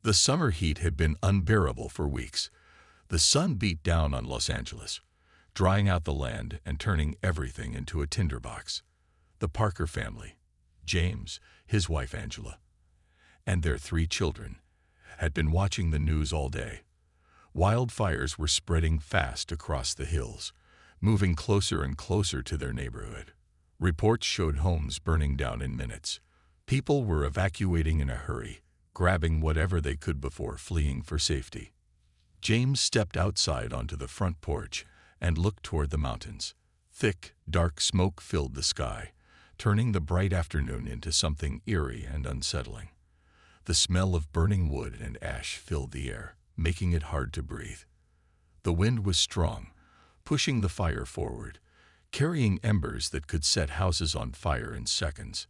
The summer heat had been unbearable for weeks. The sun beat down on Los Angeles, drying out the land and turning everything into a tinderbox. The Parker family, James, his wife Angela, and their 3 children, had been watching the news all day. Wildfires were spreading fast across the hills, moving closer and closer to their neighborhood. Reports showed homes burning down in minutes. People were evacuating in a hurry, grabbing whatever they could before fleeing for safety. James stepped outside onto the front porch and looked toward the mountains. Thick, dark smoke filled the sky, turning the bright afternoon into something eerie and unsettling. The smell of burning wood and ash filled the air, making it hard to breathe. The wind was strong, pushing the fire forward, carrying embers that could set houses on fire in seconds.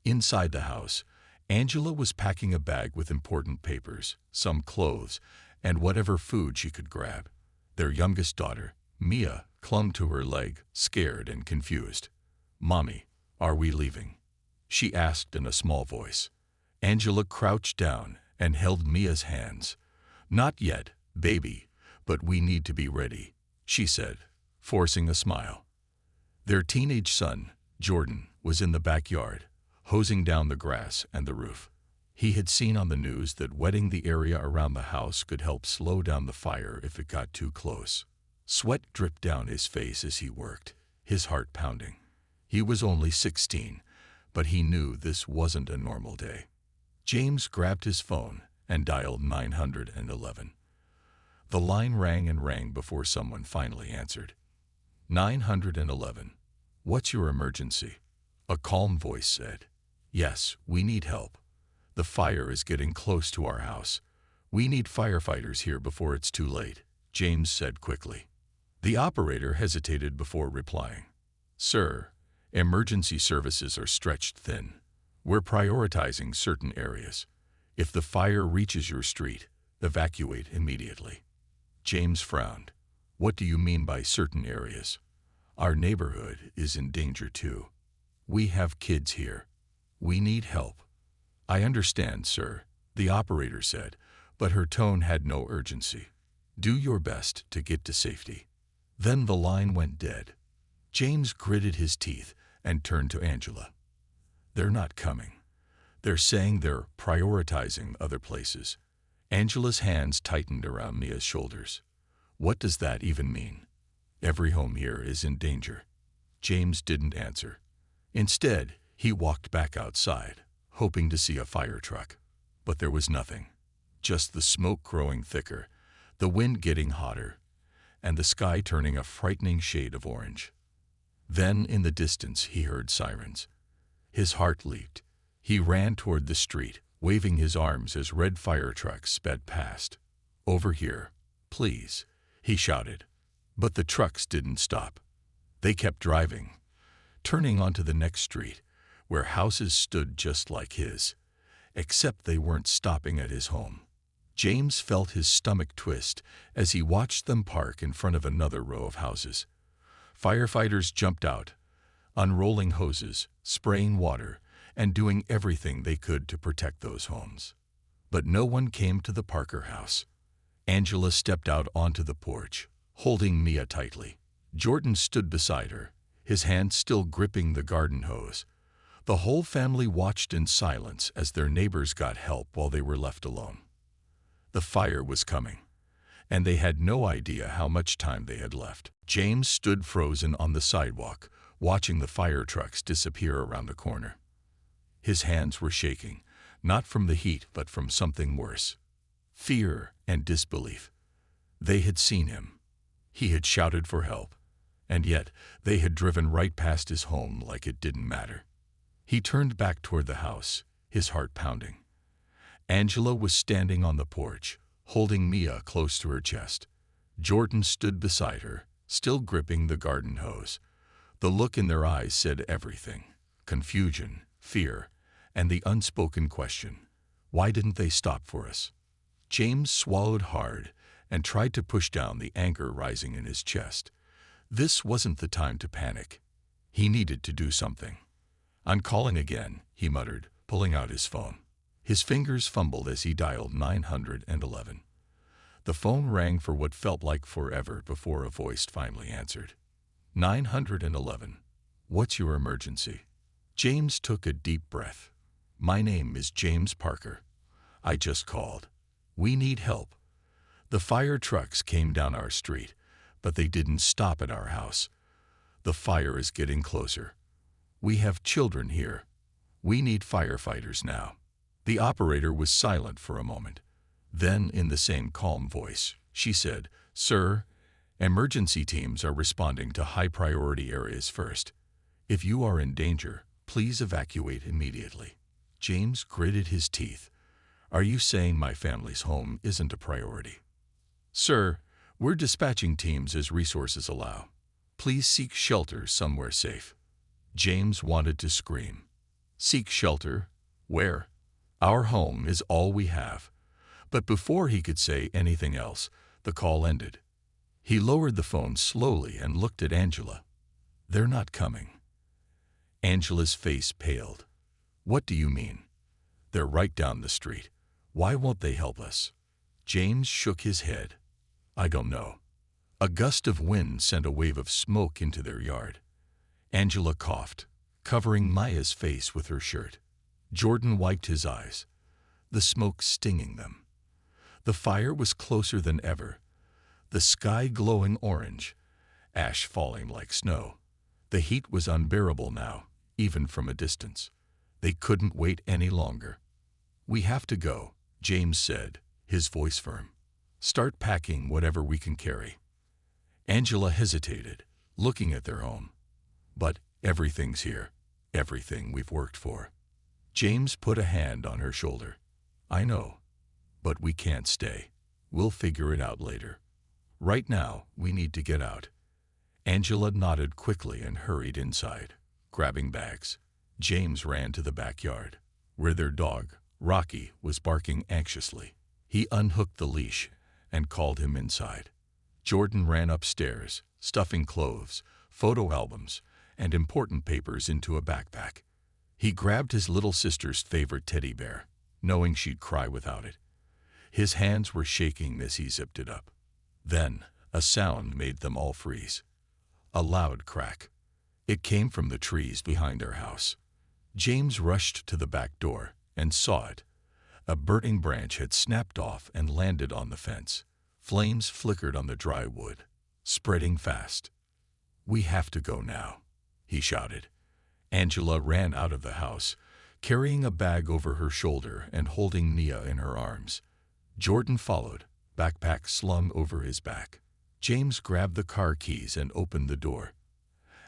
Inside the house, Angela was packing a bag with important papers, some clothes, and whatever food she could grab. Their youngest daughter, Mia, clung to her leg, scared and confused. "Mommy, are we leaving?" she asked in a small voice. Angela crouched down and held Mia's hands. "Not yet, baby, but we need to be ready," she said, forcing a smile. Their teenage son, Jordan, was in the backyard, hosing down the grass and the roof. He had seen on the news that wetting the area around the house could help slow down the fire if it got too close. Sweat dripped down his face as he worked, his heart pounding. He was only 16, but he knew this wasn't a normal day. James grabbed his phone and dialed 911. The line rang and rang before someone finally answered. 911. "What's your emergency?" A calm voice said. "Yes, we need help. The fire is getting close to our house. We need firefighters here before it's too late," James said quickly. The operator hesitated before replying. "Sir, emergency services are stretched thin. We're prioritizing certain areas. If the fire reaches your street, evacuate immediately." James frowned. "What do you mean by certain areas? Our neighborhood is in danger too. We have kids here. We need help." "I understand, sir," the operator said, but her tone had no urgency. "Do your best to get to safety." Then the line went dead. James gritted his teeth and turned to Angela. "They're not coming. They're saying they're prioritizing other places." Angela's hands tightened around Mia's shoulders. "What does that even mean?" "Every home here is in danger." James didn't answer. Instead, he walked back outside, hoping to see a fire truck. But there was nothing. Just the smoke growing thicker, the wind getting hotter, and the sky turning a frightening shade of orange. Then, in the distance, he heard sirens. His heart leaped. He ran toward the street, waving his arms as red fire trucks sped past. "Over here, please," he shouted. But the trucks didn't stop. They kept driving, turning onto the next street, where houses stood just like his, except they weren't stopping at his home. James felt his stomach twist as he watched them park in front of another row of houses. Firefighters jumped out, unrolling hoses, spraying water, and doing everything they could to protect those homes. But no one came to the Parker house. Angela stepped out onto the porch, holding Mia tightly. Jordan stood beside her, his hand still gripping the garden hose. The whole family watched in silence as their neighbors got help while they were left alone. The fire was coming, and they had no idea how much time they had left. James stood frozen on the sidewalk, watching the fire trucks disappear around the corner. His hands were shaking, not from the heat but from something worse. Fear and disbelief. They had seen him. He had shouted for help, and yet they had driven right past his home like it didn't matter. He turned back toward the house, his heart pounding. Angela was standing on the porch, holding Mia close to her chest. Jordan stood beside her, still gripping the garden hose. The look in their eyes said everything: confusion, fear, and the unspoken question, why didn't they stop for us? James swallowed hard and tried to push down the anger rising in his chest. This wasn't the time to panic. He needed to do something. "I'm calling again," he muttered, pulling out his phone. His fingers fumbled as he dialed 911. The phone rang for what felt like forever before a voice finally answered. 911. What's your emergency? James took a deep breath. My name is James Parker. I just called. We need help. The fire trucks came down our street, but they didn't stop at our house. The fire is getting closer. We have children here. We need firefighters now. The operator was silent for a moment. Then, in the same calm voice, she said, Sir, emergency teams are responding to high-priority areas first. If you are in danger, please evacuate immediately. James gritted his teeth. Are you saying my family's home isn't a priority? Sir, we're dispatching teams as resources allow. Please seek shelter somewhere safe. James wanted to scream. Seek shelter? Where? Our home is all we have. But before he could say anything else, the call ended. He lowered the phone slowly and looked at Angela. They're not coming. Angela's face paled. What do you mean? They're right down the street. Why won't they help us? James shook his head. I don't know. A gust of wind sent a wave of smoke into their yard. Angela coughed, covering Maya's face with her shirt. Jordan wiped his eyes, the smoke stinging them. The fire was closer than ever, the sky glowing orange, ash falling like snow. The heat was unbearable now, even from a distance. They couldn't wait any longer. We have to go, James said, his voice firm. Start packing whatever we can carry. Angela hesitated, looking at their home. But everything's here, everything we've worked for. James put a hand on her shoulder. I know, but we can't stay. We'll figure it out later. Right now, we need to get out. Angela nodded quickly and hurried inside, grabbing bags. James ran to the backyard, where their dog, Rocky, was barking anxiously. He unhooked the leash and called him inside. Jordan ran upstairs, stuffing clothes, photo albums, and important papers into a backpack. He grabbed his little sister's favorite teddy bear, knowing she'd cry without it. His hands were shaking as he zipped it up. Then, a sound made them all freeze. A loud crack. It came from the trees behind their house. James rushed to the back door and saw it. A burning branch had snapped off and landed on the fence. Flames flickered on the dry wood, spreading fast. We have to go now, he shouted. Angela ran out of the house, carrying a bag over her shoulder and holding Nia in her arms. Jordan followed, backpack slung over his back. James grabbed the car keys and opened the door.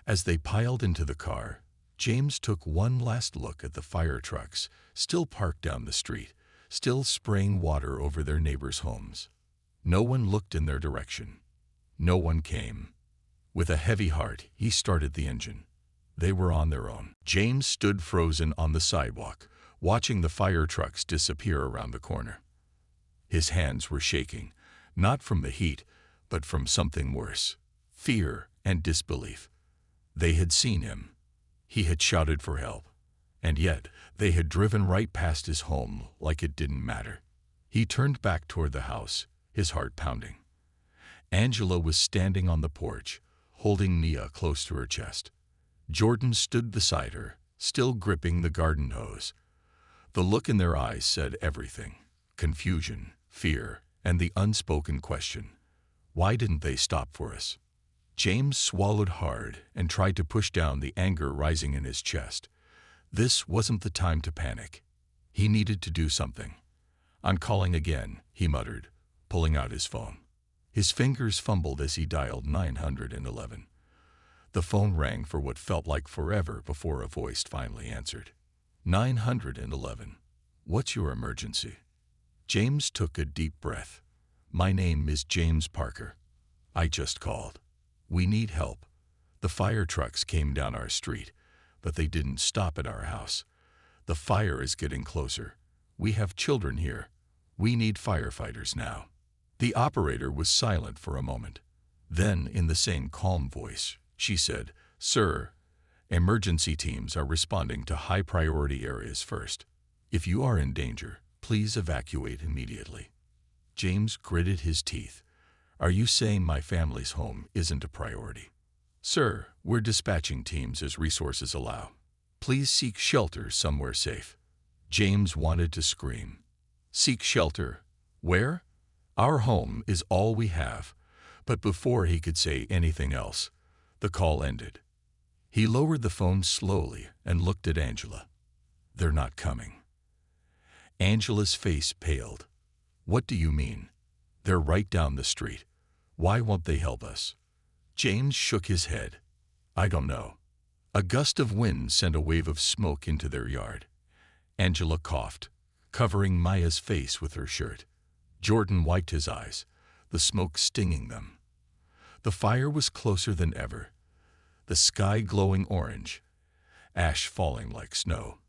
As they piled into the car, James took one last look at the fire trucks, still parked down the street, still spraying water over their neighbors' homes. No one looked in their direction. No one came. With a heavy heart, he started the engine. They were on their own. James stood frozen on the sidewalk, watching the fire trucks disappear around the corner. His hands were shaking, not from the heat, but from something worse, fear and disbelief. They had seen him. He had shouted for help. And yet, they had driven right past his home like it didn't matter. He turned back toward the house, his heart pounding. Angela was standing on the porch, holding Nia close to her chest. Jordan stood beside her, still gripping the garden hose. The look in their eyes said everything: confusion, fear, and the unspoken question. Why didn't they stop for us? James swallowed hard and tried to push down the anger rising in his chest. This wasn't the time to panic. He needed to do something. I'm calling again, he muttered, pulling out his phone. His fingers fumbled as he dialed 911. The phone rang for what felt like forever before a voice finally answered. 911. What's your emergency? James took a deep breath. My name is James Parker. I just called. We need help. The fire trucks came down our street, but they didn't stop at our house. The fire is getting closer. We have children here. We need firefighters now. The operator was silent for a moment. Then, in the same calm voice, she said, Sir, emergency teams are responding to high-priority areas first. If you are in danger, please evacuate immediately. James gritted his teeth. Are you saying my family's home isn't a priority? Sir, we're dispatching teams as resources allow. Please seek shelter somewhere safe. James wanted to scream. Seek shelter? Where? Our home is all we have. But before he could say anything else, the call ended. He lowered the phone slowly and looked at Angela. They're not coming. Angela's face paled. What do you mean? They're right down the street. Why won't they help us? James shook his head. I don't know. A gust of wind sent a wave of smoke into their yard. Angela coughed, covering Maya's face with her shirt. Jordan wiped his eyes, the smoke stinging them. The fire was closer than ever, the sky glowing orange, ash falling like snow.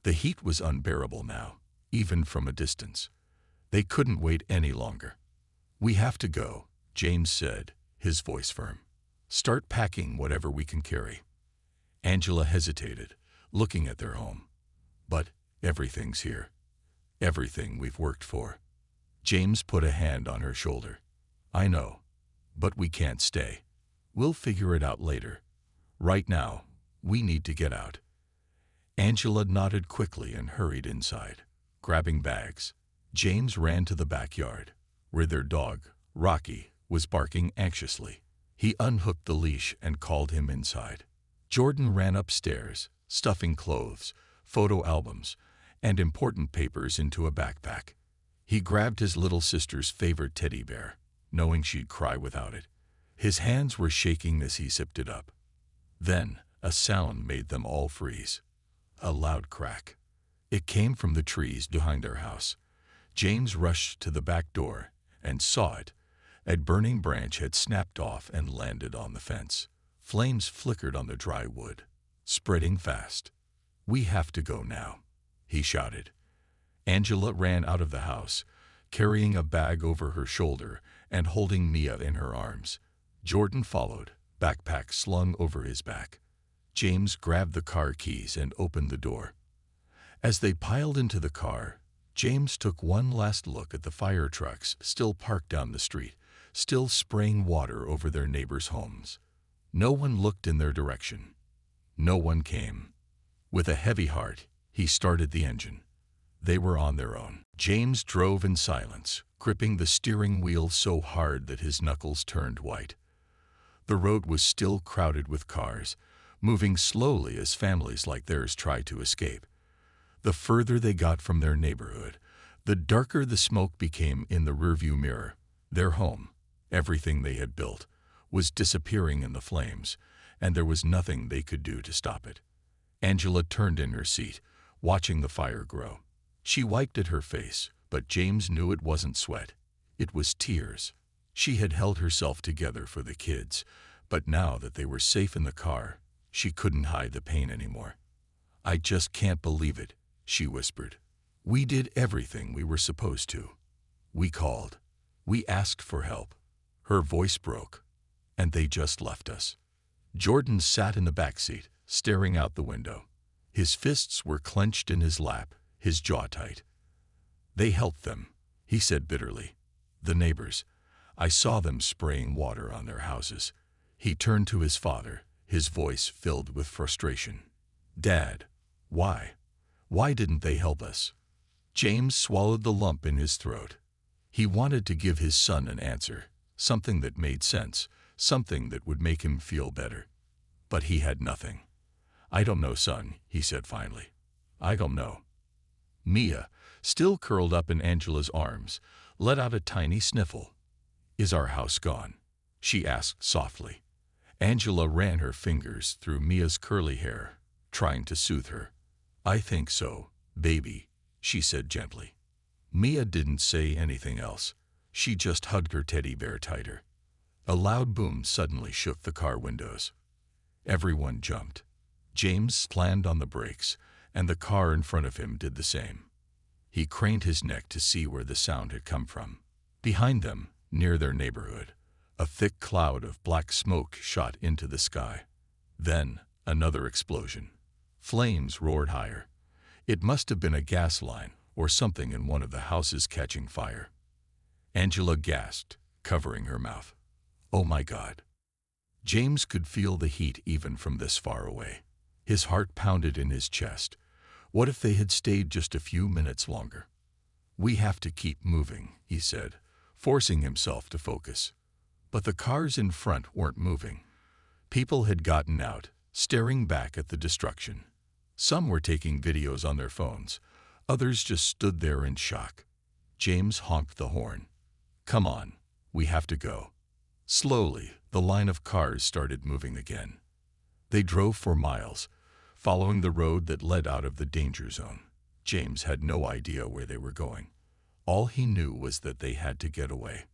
The heat was unbearable now, even from a distance. They couldn't wait any longer. We have to go, James said, his voice firm. Start packing whatever we can carry. Angela hesitated, looking at their home. But everything's here. Everything we've worked for. James put a hand on her shoulder. I know, but we can't stay. We'll figure it out later. Right now, we need to get out. Angela nodded quickly and hurried inside. Grabbing bags, James ran to the backyard, where their dog, Rocky, was barking anxiously. He unhooked the leash and called him inside. Jordan ran upstairs, stuffing clothes, photo albums, and important papers into a backpack. He grabbed his little sister's favorite teddy bear, knowing she'd cry without it. His hands were shaking as he zipped it up. Then a sound made them all freeze. A loud crack. It came from the trees behind their house. James rushed to the back door and saw it. A burning branch had snapped off and landed on the fence. Flames flickered on the dry wood, spreading fast. We have to go now, he shouted. Angela ran out of the house, carrying a bag over her shoulder and holding Mia in her arms. Jordan followed, backpack slung over his back. James grabbed the car keys and opened the door. As they piled into the car, James took one last look at the fire trucks still parked down the street, still spraying water over their neighbors' homes. No one looked in their direction. No one came. With a heavy heart, he started the engine. They were on their own. James drove in silence, gripping the steering wheel so hard that his knuckles turned white. The road was still crowded with cars, moving slowly as families like theirs tried to escape. The further they got from their neighborhood, the darker the smoke became in the rearview mirror. Their home, everything they had built, was disappearing in the flames, and there was nothing they could do to stop it. Angela turned in her seat, watching the fire grow. She wiped at her face, but James knew it wasn't sweat. It was tears. She had held herself together for the kids, but now that they were safe in the car, she couldn't hide the pain anymore. I just can't believe it, she whispered. We did everything we were supposed to. We called. We asked for help. Her voice broke, and they just left us. Jordan sat in the back seat, staring out the window. His fists were clenched in his lap, his jaw tight. They helped them, he said bitterly. The neighbors. I saw them spraying water on their houses. He turned to his father, his voice filled with frustration. Dad, why? Why didn't they help us? James swallowed the lump in his throat. He wanted to give his son an answer, something that made sense, something that would make him feel better. But he had nothing. I don't know, son, he said finally. I don't know. Mia, still curled up in Angela's arms, let out a tiny sniffle. Is our house gone? She asked softly. Angela ran her fingers through Mia's curly hair, trying to soothe her. I think so, baby, she said gently. Mia didn't say anything else. She just hugged her teddy bear tighter. A loud boom suddenly shook the car windows. Everyone jumped. James slammed on the brakes, and the car in front of him did the same. He craned his neck to see where the sound had come from. Behind them, near their neighborhood, a thick cloud of black smoke shot into the sky. Then, another explosion. Flames roared higher. It must have been a gas line or something in one of the houses catching fire. Angela gasped, covering her mouth. Oh my God. James could feel the heat even from this far away. His heart pounded in his chest. What if they had stayed just a few minutes longer? We have to keep moving, he said, forcing himself to focus. But the cars in front weren't moving. People had gotten out, staring back at the destruction. Some were taking videos on their phones. Others just stood there in shock. James honked the horn. Come on, we have to go. Slowly, the line of cars started moving again. They drove for miles, following the road that led out of the danger zone. James had no idea where they were going. All he knew was that they had to get away.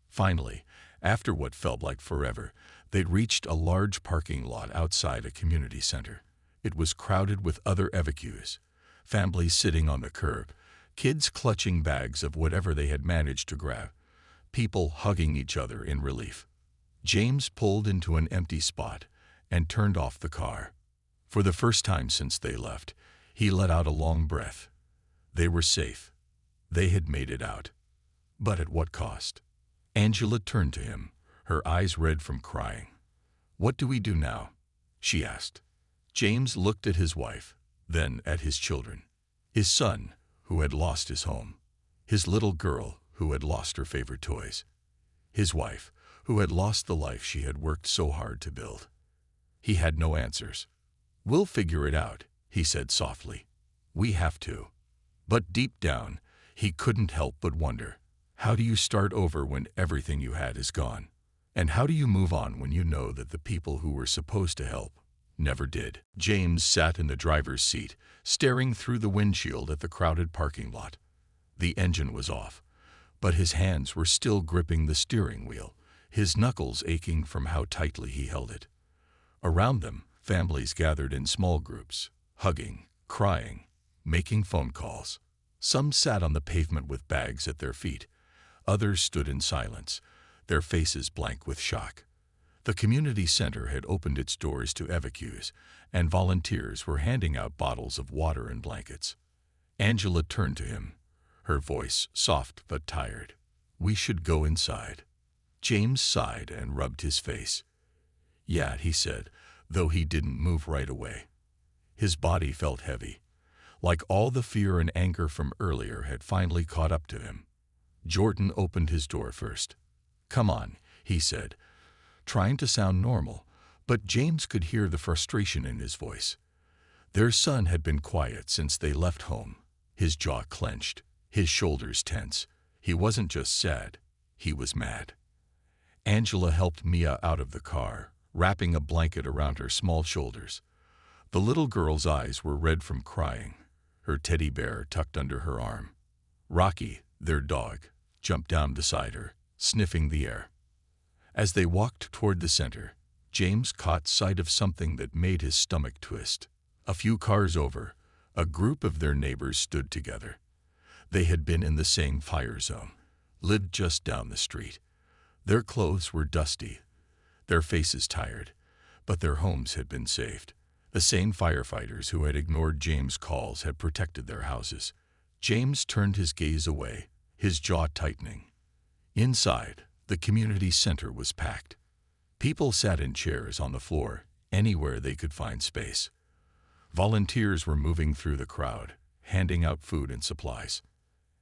Finally, after what felt like forever, they'd reached a large parking lot outside a community center. It was crowded with other evacuees, families sitting on the curb, kids clutching bags of whatever they had managed to grab, people hugging each other in relief. James pulled into an empty spot and turned off the car. For the first time since they left, he let out a long breath. They were safe. They had made it out. But at what cost? Angela turned to him, her eyes red from crying. What do we do now? She asked. James looked at his wife, then at his children. His son, who had lost his home. His little girl, who had lost her favorite toys. His wife, who had lost the life she had worked so hard to build. He had no answers. We'll figure it out, he said softly. We have to. But deep down, he couldn't help but wonder. How do you start over when everything you had is gone? And how do you move on when you know that the people who were supposed to help never did? James sat in the driver's seat, staring through the windshield at the crowded parking lot. The engine was off, but his hands were still gripping the steering wheel, his knuckles aching from how tightly he held it. Around them, families gathered in small groups, hugging, crying, making phone calls. Some sat on the pavement with bags at their feet. Others stood in silence, their faces blank with shock. The community center had opened its doors to evacuees, and volunteers were handing out bottles of water and blankets. Angela turned to him, her voice soft but tired. We should go inside. James sighed and rubbed his face. Yeah, he said, though he didn't move right away. His body felt heavy, like all the fear and anger from earlier had finally caught up to him. Jordan opened his door first. Come on, he said, trying to sound normal, but James could hear the frustration in his voice. Their son had been quiet since they left home, his jaw clenched, his shoulders tense. He wasn't just sad, he was mad. Angela helped Mia out of the car, wrapping a blanket around her small shoulders. The little girl's eyes were red from crying, her teddy bear tucked under her arm. Rocky, their dog, jumped down beside her, sniffing the air. As they walked toward the center, James caught sight of something that made his stomach twist. A few cars over, a group of their neighbors stood together. They had been in the same fire zone, lived just down the street. Their clothes were dusty, their faces tired, but their homes had been saved. The same firefighters who had ignored James' calls had protected their houses. James turned his gaze away, his jaw tightening. Inside, the community center was packed. People sat in chairs on the floor, anywhere they could find space. Volunteers were moving through the crowd, handing out food and supplies.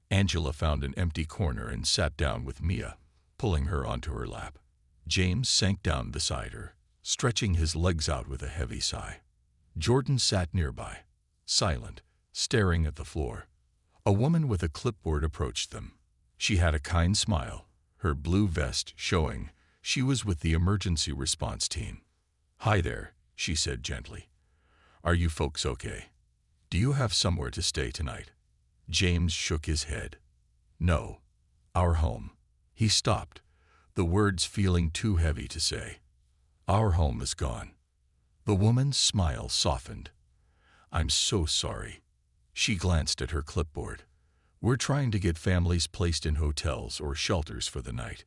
Angela found an empty corner and sat down with Mia, pulling her onto her lap. James sank down beside her, stretching his legs out with a heavy sigh. Jordan sat nearby, silent, staring at the floor. A woman with a clipboard approached them. She had a kind smile, her blue vest showing she was with the emergency response team. Hi there, she said gently. Are you folks okay? Do you have somewhere to stay tonight? James shook his head. No, our home. He stopped, the words feeling too heavy to say. Our home is gone. The woman's smile softened. I'm so sorry. She glanced at her clipboard. We're trying to get families placed in hotels or shelters for the night.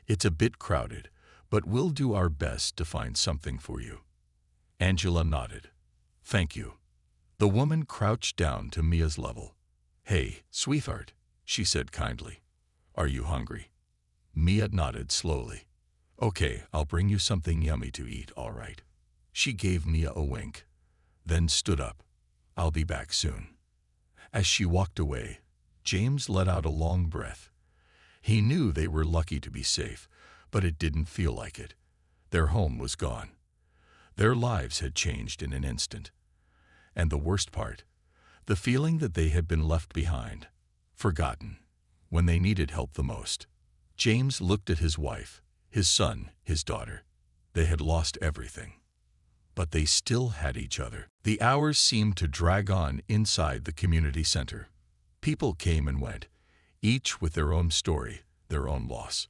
It's a bit crowded, but we'll do our best to find something for you. Angela nodded. Thank you. The woman crouched down to Mia's level. "Hey, sweetheart," she said kindly. "Are you hungry?" Mia nodded slowly. "Okay, I'll bring you something yummy to eat, all right." She gave Mia a wink, then stood up. "I'll be back soon." As she walked away, James let out a long breath. He knew they were lucky to be safe, but it didn't feel like it. Their home was gone. Their lives had changed in an instant. And the worst part, the feeling that they had been left behind, forgotten, when they needed help the most. James looked at his wife, his son, his daughter. They had lost everything. But they still had each other. The hours seemed to drag on inside the community center. People came and went, each with their own story, their own loss.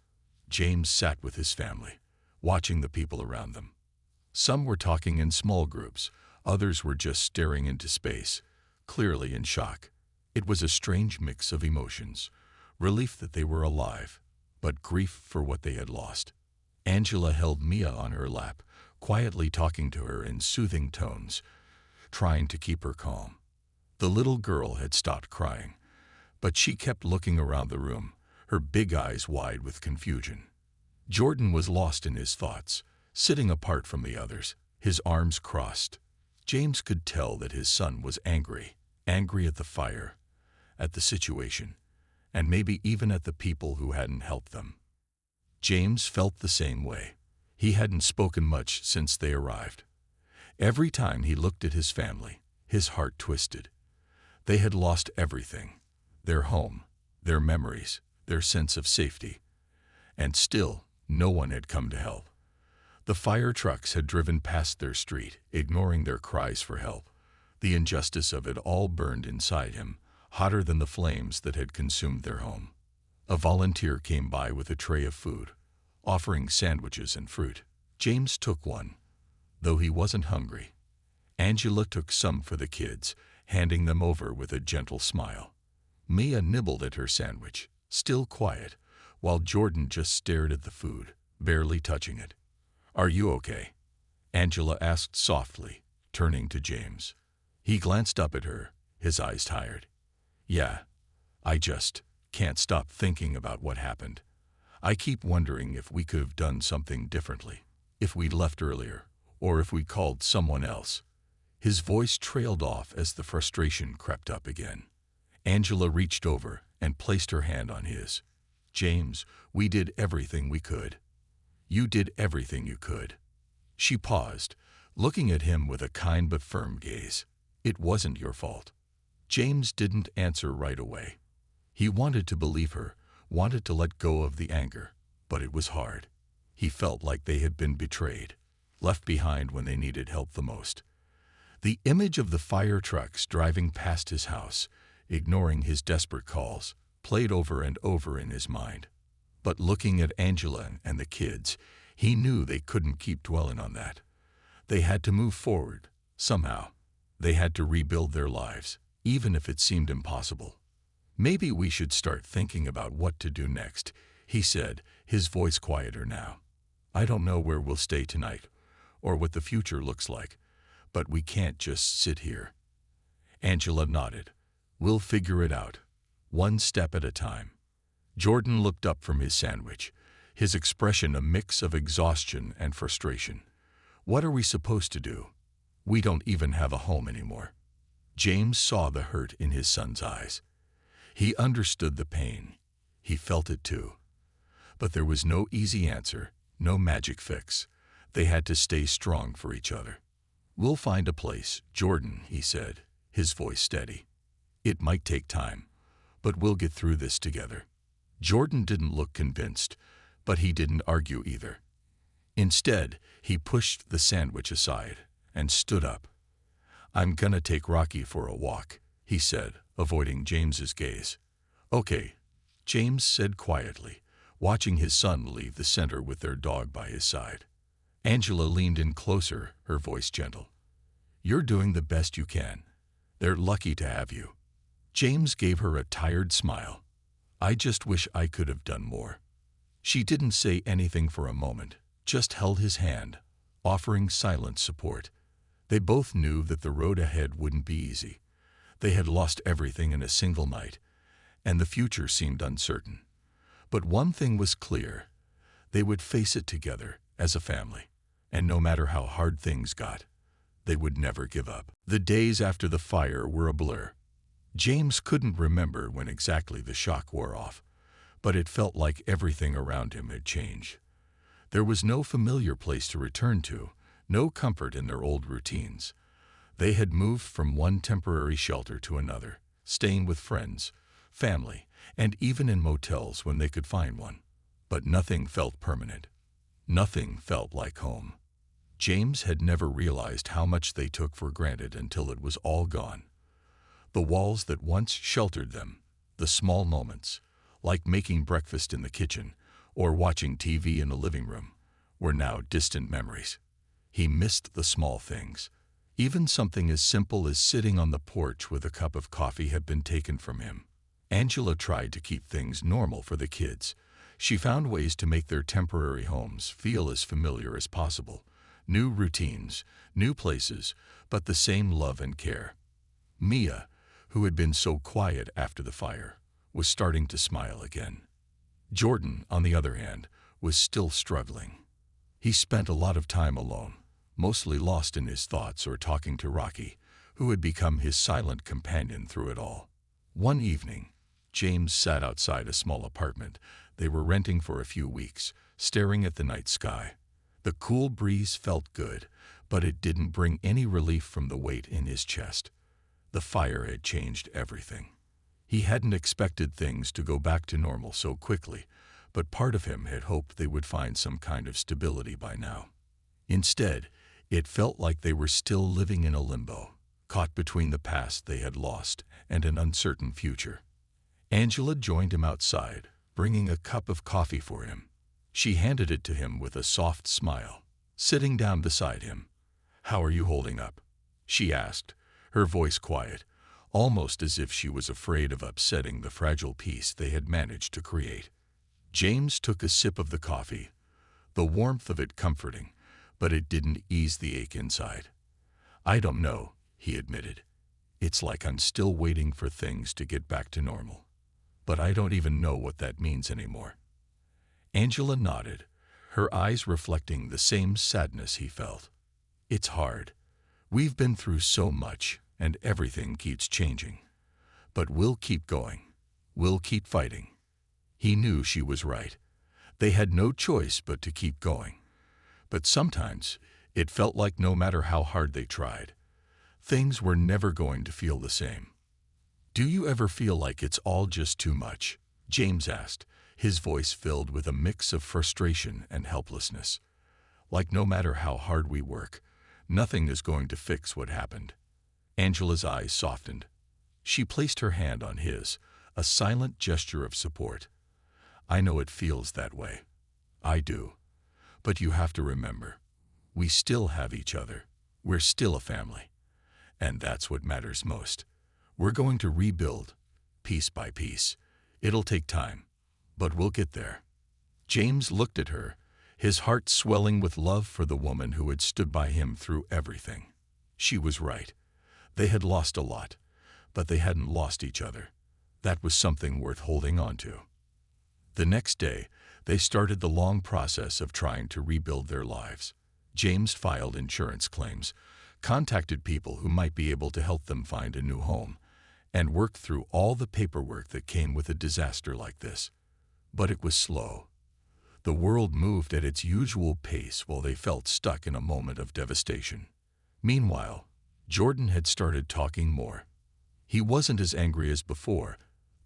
James sat with his family, watching the people around them. Some were talking in small groups, others were just staring into space, clearly in shock. It was a strange mix of emotions, relief that they were alive, but grief for what they had lost. Angela held Mia on her lap, quietly talking to her in soothing tones, trying to keep her calm. The little girl had stopped crying, but she kept looking around the room, her big eyes wide with confusion. Jordan was lost in his thoughts, sitting apart from the others, his arms crossed. James could tell that his son was angry at the fire, at the situation, and maybe even at the people who hadn't helped them. James felt the same way. He hadn't spoken much since they arrived. Every time he looked at his family, his heart twisted. They had lost everything, their home, their memories, their sense of safety. And still, no one had come to help. The fire trucks had driven past their street, ignoring their cries for help. The injustice of it all burned inside him, hotter than the flames that had consumed their home. A volunteer came by with a tray of food, offering sandwiches and fruit. James took one, though he wasn't hungry. Angela took some for the kids, handing them over with a gentle smile. Mia nibbled at her sandwich, still quiet, while Jordan just stared at the food, barely touching it. "Are you okay?" Angela asked softly, turning to James. He glanced up at her, his eyes tired. "Yeah, I just can't stop thinking about what happened. I keep wondering if we could have done something differently, if we'd left earlier, or if we called someone else." His voice trailed off as the frustration crept up again. Angela reached over and placed her hand on his. "James, we did everything we could. You did everything you could." She paused, looking at him with a kind but firm gaze. "It wasn't your fault." James didn't answer right away. He wanted to believe her, wanted to let go of the anger, but it was hard. He felt like they had been betrayed, left behind when they needed help the most. The image of the fire trucks driving past his house, ignoring his desperate calls, played over and over in his mind. But looking at Angela and the kids, he knew they couldn't keep dwelling on that. They had to move forward, somehow. They had to rebuild their lives, even if it seemed impossible. "Maybe we should start thinking about what to do next," he said, his voice quieter now. "I don't know where we'll stay tonight, or what the future looks like, but we can't just sit here." Angela nodded. "We'll figure it out, one step at a time." Jordan looked up from his sandwich, his expression a mix of exhaustion and frustration. "What are we supposed to do? We don't even have a home anymore." James saw the hurt in his son's eyes. He understood the pain. He felt it too. But there was no easy answer, no magic fix. They had to stay strong for each other. "We'll find a place, Jordan," he said, his voice steady. "It might take time, but we'll get through this together." Jordan didn't look convinced, but he didn't argue either. Instead, he pushed the sandwich aside and stood up. "I'm gonna take Rocky for a walk," he said, avoiding James's gaze. "Okay," James said quietly, watching his son leave the center with their dog by his side. Angela leaned in closer, her voice gentle. "You're doing the best you can. They're lucky to have you." James gave her a tired smile. "I just wish I could have done more." She didn't say anything for a moment, just held his hand, offering silent support. They both knew that the road ahead wouldn't be easy. They had lost everything in a single night, and the future seemed uncertain. But one thing was clear: they would face it together as a family, and no matter how hard things got, they would never give up. The days after the fire were a blur. James couldn't remember when exactly the shock wore off, but it felt like everything around him had changed. There was no familiar place to return to, no comfort in their old routines. They had moved from one temporary shelter to another, staying with friends, family, and even in motels when they could find one. But nothing felt permanent. Nothing felt like home. James had never realized how much they took for granted until it was all gone. The walls that once sheltered them, the small moments, like making breakfast in the kitchen or watching TV in the living room, were now distant memories. He missed the small things. Even something as simple as sitting on the porch with a cup of coffee had been taken from him. Angela tried to keep things normal for the kids. She found ways to make their temporary homes feel as familiar as possible. New routines, new places, but the same love and care. Mia, who had been so quiet after the fire, was starting to smile again. Jordan, on the other hand, was still struggling. He spent a lot of time alone, mostly lost in his thoughts or talking to Rocky, who had become his silent companion through it all. One evening, James sat outside a small apartment they were renting for a few weeks, staring at the night sky. The cool breeze felt good, but it didn't bring any relief from the weight in his chest. The fire had changed everything. He hadn't expected things to go back to normal so quickly, but part of him had hoped they would find some kind of stability by now. Instead, it felt like they were still living in a limbo, caught between the past they had lost and an uncertain future. Angela joined him outside, bringing a cup of coffee for him. She handed it to him with a soft smile, sitting down beside him. "How are you holding up?" she asked, her voice quiet, almost as if she was afraid of upsetting the fragile peace they had managed to create. James took a sip of the coffee, the warmth of it comforting, but it didn't ease the ache inside. "I don't know," he admitted. "It's like I'm still waiting for things to get back to normal. But I don't even know what that means anymore." Angela nodded, her eyes reflecting the same sadness he felt. "It's hard. We've been through so much, and everything keeps changing. But we'll keep going. We'll keep fighting." He knew she was right. They had no choice but to keep going. But sometimes it felt like no matter how hard they tried, things were never going to feel the same. "Do you ever feel like it's all just too much?" James asked, his voice filled with a mix of frustration and helplessness. "Like no matter how hard we work, nothing is going to fix what happened." Angela's eyes softened. She placed her hand on his, a silent gesture of support. "I know it feels that way. I do. But you have to remember, we still have each other. We're still a family. And that's what matters most. We're going to rebuild, piece by piece. It'll take time, but we'll get there." James looked at her, his heart swelling with love for the woman who had stood by him through everything. She was right. They had lost a lot, but they hadn't lost each other. That was something worth holding on to. The next day, they started the long process of trying to rebuild their lives. James filed insurance claims, contacted people who might be able to help them find a new home, and worked through all the paperwork that came with a disaster like this. But it was slow. The world moved at its usual pace while they felt stuck in a moment of devastation. Meanwhile, Jordan had started talking more. He wasn't as angry as before,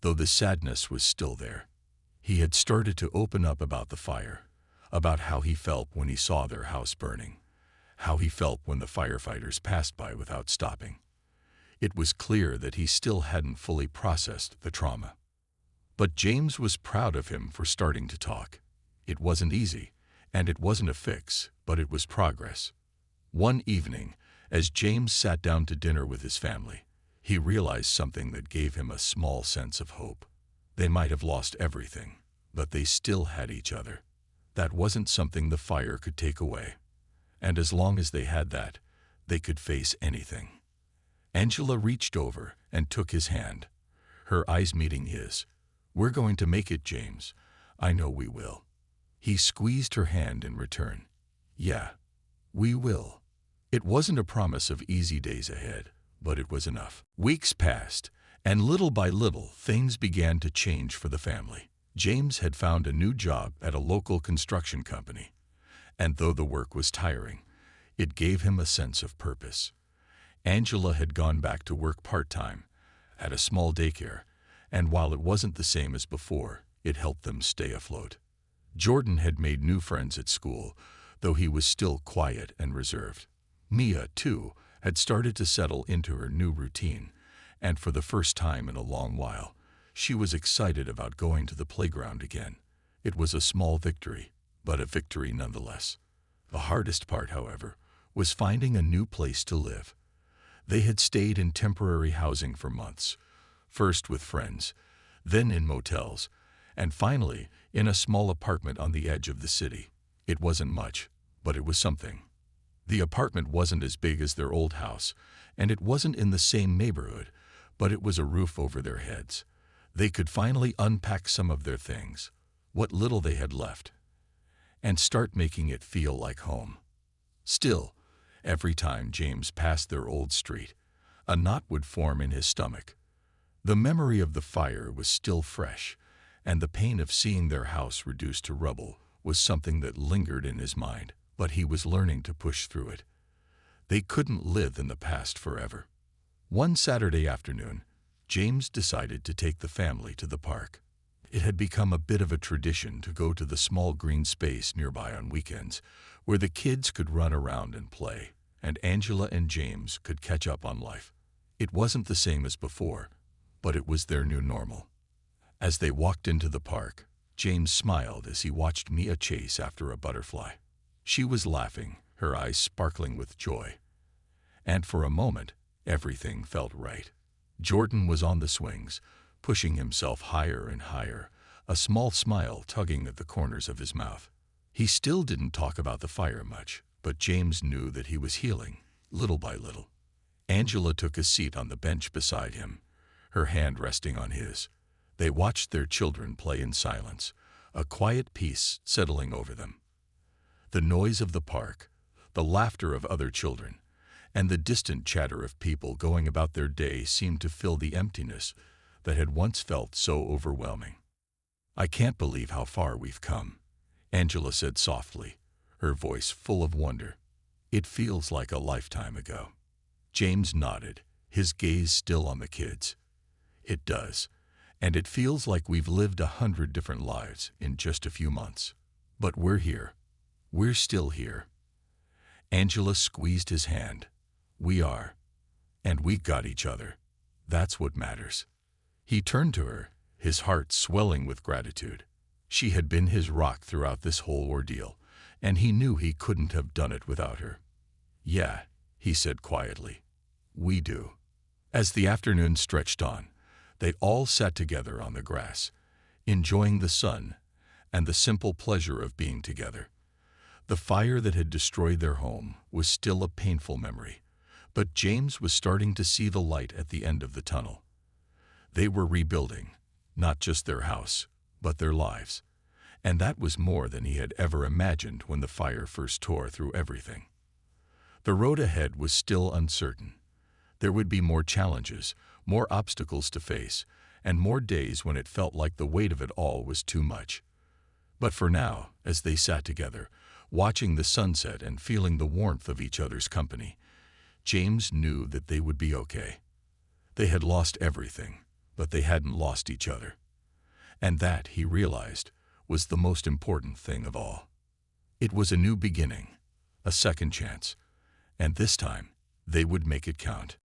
though the sadness was still there. He had started to open up about the fire, about how he felt when he saw their house burning, how he felt when the firefighters passed by without stopping. It was clear that he still hadn't fully processed the trauma. But James was proud of him for starting to talk. It wasn't easy, and it wasn't a fix, but it was progress. One evening, as James sat down to dinner with his family, he realized something that gave him a small sense of hope. They might have lost everything, but they still had each other. That wasn't something the fire could take away. And as long as they had that, They could face anything. Angela reached over and took his hand, her eyes meeting his. "We're going to make it, James. I know we will." He squeezed her hand in return. "Yeah, we will." It wasn't a promise of easy days ahead, but it was enough. Weeks passed, and little by little, things began to change for the family. James had found a new job at a local construction company, and though the work was tiring, it gave him a sense of purpose. Angela had gone back to work part-time at a small daycare, and while it wasn't the same as before, it helped them stay afloat. Jordan had made new friends at school, though he was still quiet and reserved. Mia, too, had started to settle into her new routine, and for the first time in a long while, she was excited about going to the playground again. It was a small victory, but a victory nonetheless. The hardest part, however, was finding a new place to live. They had stayed in temporary housing for months, first with friends, then in motels, and finally in a small apartment on the edge of the city. It wasn't much, but it was something. The apartment wasn't as big as their old house, and it wasn't in the same neighborhood, but it was a roof over their heads. They could finally unpack some of their things, what little they had left, and start making it feel like home. Still, every time James passed their old street, a knot would form in his stomach. The memory of the fire was still fresh, and the pain of seeing their house reduced to rubble was something that lingered in his mind, but he was learning to push through it. They couldn't live in the past forever. One Saturday afternoon, James decided to take the family to the park. It had become a bit of a tradition to go to the small green space nearby on weekends, where the kids could run around and play, and Angela and James could catch up on life. It wasn't the same as before, but it was their new normal. As they walked into the park, James smiled as he watched Mia chase after a butterfly. She was laughing, her eyes sparkling with joy. And for a moment, everything felt right. Jordan was on the swings, pushing himself higher and higher, a small smile tugging at the corners of his mouth. He still didn't talk about the fire much, but James knew that he was healing, little by little. Angela took a seat on the bench beside him, her hand resting on his. They watched their children play in silence, a quiet peace settling over them. The noise of the park, the laughter of other children, and the distant chatter of people going about their day seemed to fill the emptiness that had once felt so overwhelming. "I can't believe how far we've come," Angela said softly, her voice full of wonder. "It feels like a lifetime ago." James nodded, his gaze still on the kids. "It does, and it feels like we've lived 100 different lives in just a few months. But we're here. We're still here." Angela squeezed his hand. "We are. And we got each other. That's what matters." He turned to her, his heart swelling with gratitude. She had been his rock throughout this whole ordeal, and he knew he couldn't have done it without her. "Yeah," he said quietly. "We do." As the afternoon stretched on, they all sat together on the grass, enjoying the sun and the simple pleasure of being together. The fire that had destroyed their home was still a painful memory, but James was starting to see the light at the end of the tunnel. They were rebuilding, not just their house, but their lives, and that was more than he had ever imagined when the fire first tore through everything. The road ahead was still uncertain. There would be more challenges, more obstacles to face, and more days when it felt like the weight of it all was too much. But for now, as they sat together, watching the sunset and feeling the warmth of each other's company, James knew that they would be okay. They had lost everything, but they hadn't lost each other. And that, he realized, was the most important thing of all. It was a new beginning, a second chance, and this time they would make it count.